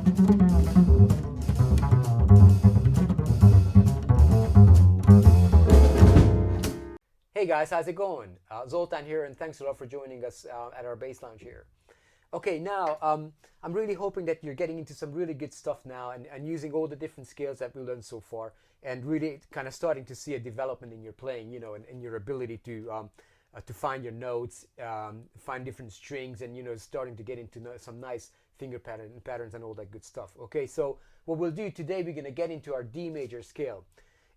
Hey guys, how's it going? Zoltan here, and thanks a lot for joining us at our bass lounge here. Okay, now I'm really hoping that you're getting into some really good stuff now and using all the different scales that we learned so far, and really kind of starting to see a development in your playing, you know, and your ability to find your notes, find different strings, and starting to get into some nice finger patterns and all that good stuff. Okay, so what we'll do today, we're going to get into our D major scale.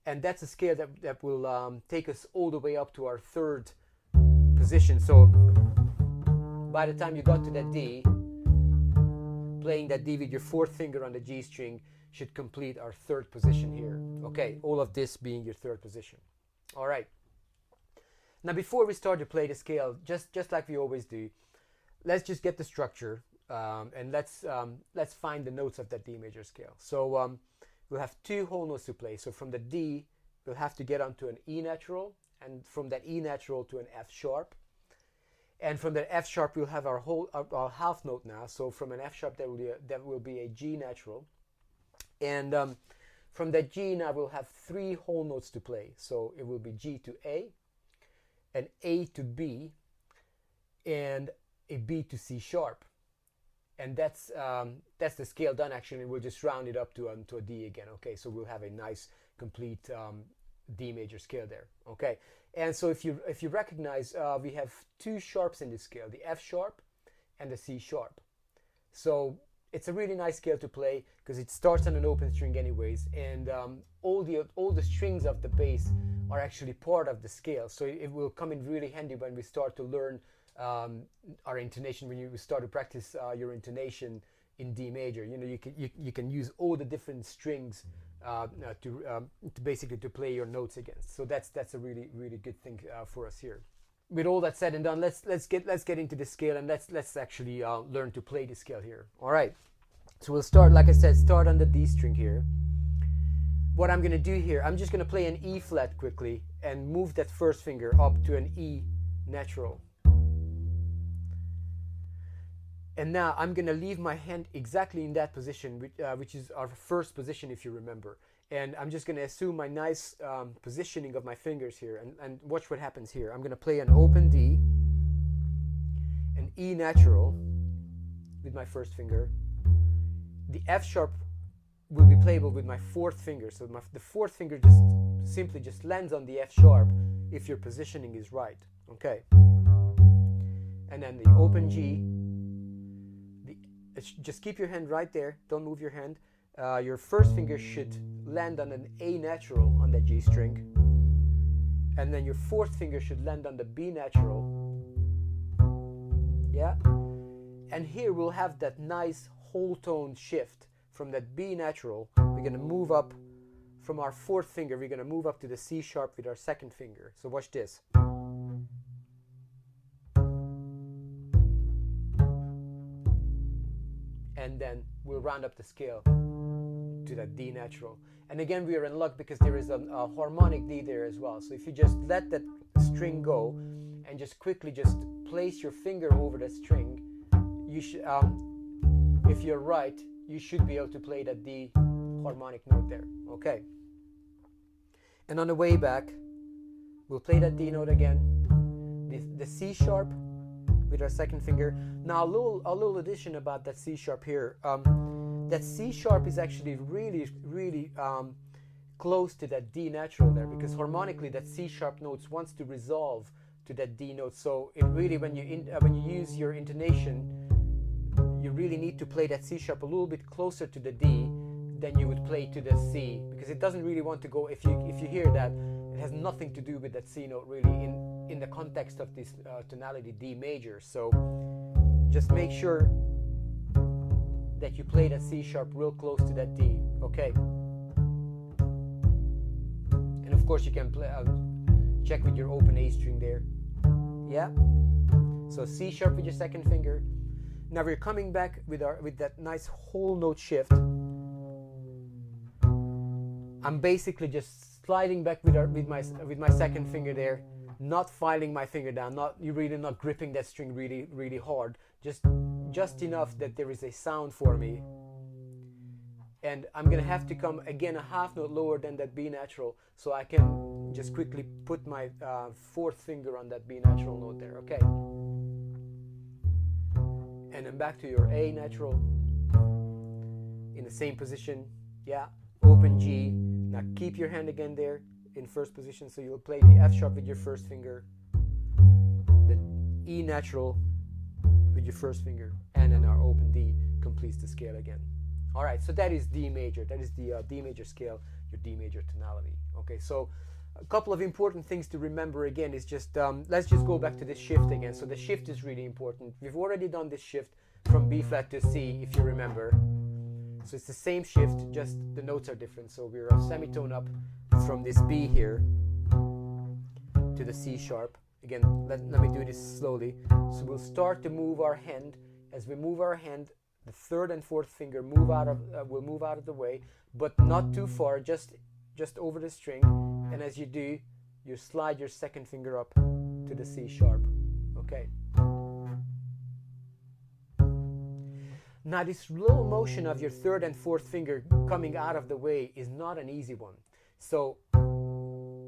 And that's a scale that will take us all the way up to our third position. So by the time you got to that D, playing that D with your fourth finger on the G string should complete our third position here. Okay, all of this being your third position. All right. Now before we start to play the scale, just like we always do, let's just get the structure and let's find the notes of that D major scale. So we'll have two whole notes to play. So from the D, we'll have to get onto an E natural, and from that E natural to an F sharp. And from the F sharp, we'll have our half note now. So from an F sharp, that will be a G natural. And from that G now, we'll have three whole notes to play. So it will be G to A, an A to B, and a B to C sharp. And that's the scale done. Actually, we'll just round it up to a D again. Okay, so we'll have a nice complete D major scale there. Okay, and so if you recognize, we have two sharps in this scale: the F sharp and the C sharp. So it's a really nice scale to play because it starts on an open string anyways, and all the strings of the bass are actually part of the scale. So it will come in really handy when we start to learn our intonation, when you start to practice your intonation in D major. You can use all the different strings to basically to play your notes against. So that's a really good thing for us here. With all that said and done, let's get into the scale, and let's actually learn to play the scale here. All right. So we'll start, like I said, start on the D string here. What I'm going to do here, I'm just going to play an E flat quickly and move that first finger up to an E natural. And now I'm going to leave my hand exactly in that position, which is our first position, if you remember. And I'm just going to assume my nice positioning of my fingers here, and watch what happens here. I'm going to play an open D, an E natural with my first finger. The F sharp will be playable with my fourth finger. So the fourth finger simply lands on the F sharp if your positioning is right. Okay. And then the open G. Just keep your hand right there. Don't move your hand. Your first finger should land on an A natural on the G string. And then your fourth finger should land on the B natural. Yeah? And here we'll have that nice whole tone shift from that B natural. We're going to move up from our fourth finger. We're going to move up to the C sharp with our second finger. So watch this. And then we'll round up the scale to that D natural. And again, we are in luck because there is a harmonic D there as well. So if you just let that string go and just quickly place your finger over that string, you should, if you're right, you should be able to play that D harmonic note there. Okay. And on the way back, we'll play that D note again, the C sharp with our second finger. Now a little addition about that C sharp here. That C sharp is actually really close to that D natural there, because harmonically that C sharp note wants to resolve to that D note. So it really, when you use your intonation, you really need to play that C sharp a little bit closer to the D than you would play to the C, because it doesn't really want to go. If you hear that, it has nothing to do with that C note really in the context of this tonality D major. So just make sure that you play that C sharp real close to that D. Okay. And of course you can play, check with your open A string there. Yeah. So C sharp with your second finger. Now we're coming back with that nice whole note shift. I'm basically just sliding back with my second finger there, not filing my finger down, you're really not gripping that string really hard, just enough that there is a sound for me and I'm gonna have to come again a half note lower than that B natural, so I can just quickly put my fourth finger on that B natural note there. Okay, and then back to your A natural in the same position. Yeah, open G. Now keep your hand again there in first position, so you'll play the F sharp with your first finger, the E natural with your first finger, and then our open D completes the scale again. All right, so that is D major. That is the D major scale, your D major tonality. Okay, so a couple of important things to remember again is just, let's just go back to this shift again. So the shift is really important. We've already done this shift from B flat to C, if you remember. So it's the same shift, just the notes are different. So we're a semitone up from this B here to the C sharp. Again, let me do this slowly. So we'll start to move our hand. As we move our hand, the third and fourth finger will move out of the way, but not too far, just over the string. And as you do, you slide your second finger up to the C sharp. Okay. Now this little motion of your third and fourth finger coming out of the way is not an easy one. So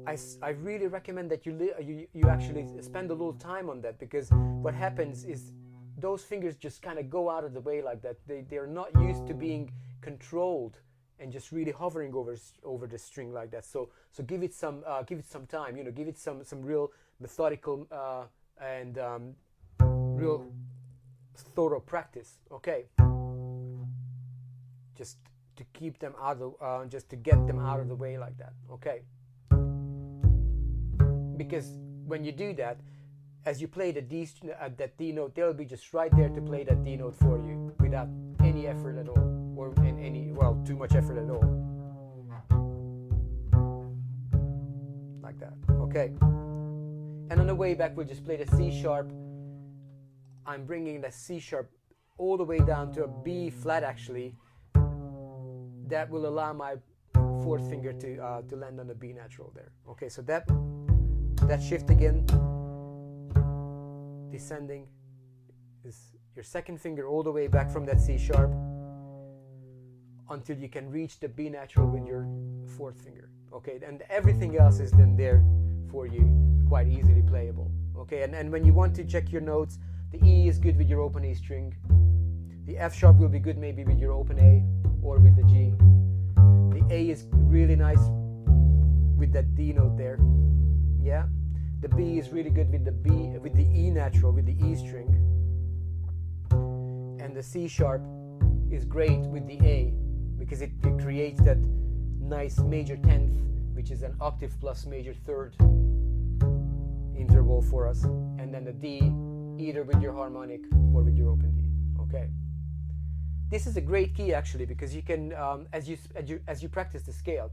I really recommend that you actually spend a little time on that, because what happens is those fingers just kind of go out of the way like that. They're not used to being controlled and just really hovering over the string like that. So give it some time. You know, give it some real methodical and real thorough practice. Okay. Just to keep them out of just to get them out of the way like that. Okay. Because when you do that, as you play the that D note, they'll be just right there to play that D note for you without any effort at all, or too much effort at all. Like that. Okay. And on the way back, we'll just play the C sharp. I'm bringing the C sharp all the way down to a B flat actually. That will allow my fourth finger to land on the B natural there. Okay, so that shift again, descending, is your second finger all the way back from that C sharp until you can reach the B natural with your fourth finger. Okay, and everything else is then there for you, quite easily playable. Okay, and when you want to check your notes, the E is good with your open A string. The F sharp will be good maybe with your open A or with the G. The A is really nice with that D note there. Yeah. The B is really good with the E natural, with the E string. And the C sharp is great with the A, because it creates that nice major 10th, which is an octave plus major third interval for us. And then the D, either with your harmonic or with your open D. Okay. This is a great key actually, because you can, as you practice the scale,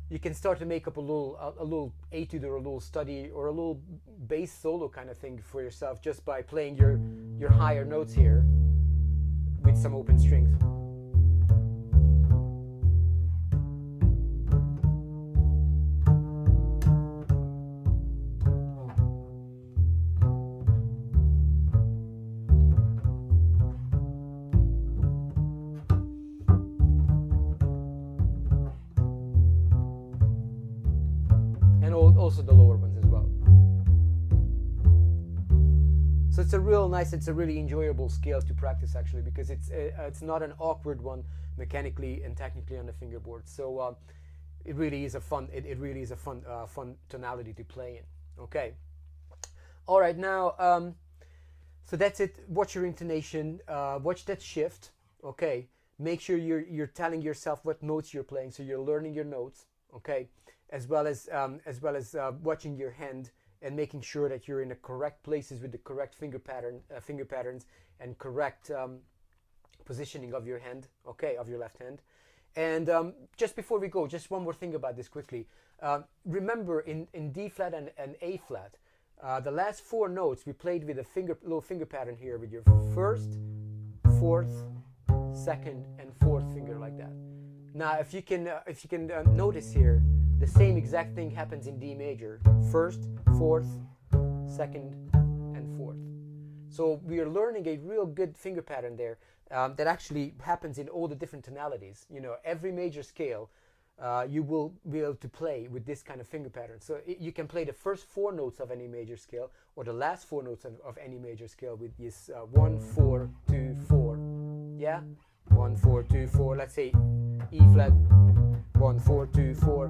you can start to make up a little etude or a little study or a little bass solo kind of thing for yourself, just by playing your higher notes here with some open strings. Also the lower ones as well. So it's a real nice, it's a really enjoyable scale to practice actually, because it's not an awkward one mechanically and technically on the fingerboard. So it really is a fun fun tonality to play in. Okay. All right, now so that's it. Watch your intonation. Watch that shift. Okay. Make sure you're telling yourself what notes you're playing, so you're learning your notes. Okay. As well as watching your hand and making sure that you're in the correct places with the correct finger patterns and correct positioning of your hand, okay, of your left hand. And just before we go, just one more thing about this quickly. Remember, in D flat and A flat, the last four notes we played with a little finger pattern here with your first, fourth, second, and fourth finger like that. Now, if you can notice here, the same exact thing happens in D major. First, fourth, second, and fourth. So we are learning a real good finger pattern there. that actually happens in all the different tonalities. You know, every major scale you will be able to play with this kind of finger pattern. So you can play the first 4 notes of any major scale or the last 4 notes of any major scale with this 1, 4, 2, 4. Yeah? 1, 4, 2, 4. Let's say E flat, 1, 4, 2, 4,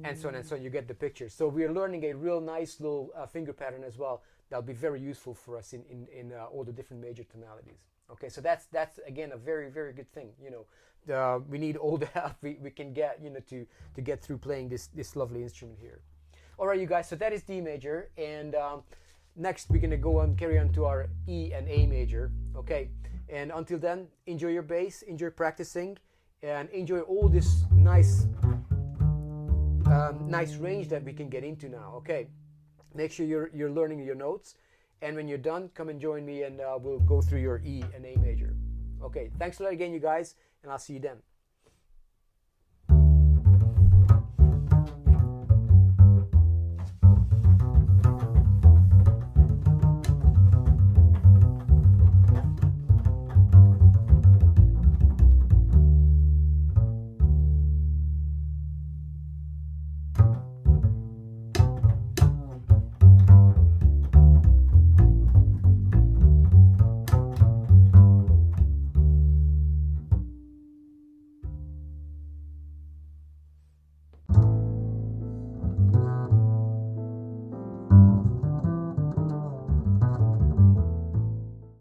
and so on and so on. You get the picture. So we're learning a real nice little finger pattern as well. That'll be very useful for us in all the different major tonalities. Okay, so that's again a very, very good thing. You know, we need all the help we can get, you know, to get through playing this lovely instrument here. All right, you guys. So that is D major, and next we're gonna go on carry on to our E and A major. Okay, and until then, enjoy your bass, enjoy practicing, and enjoy all this nice nice range that we can get into now. Okay, make sure you're learning your notes. And when you're done, come and join me and we'll go through your E and A major. Okay, thanks a lot again, you guys, and I'll see you then.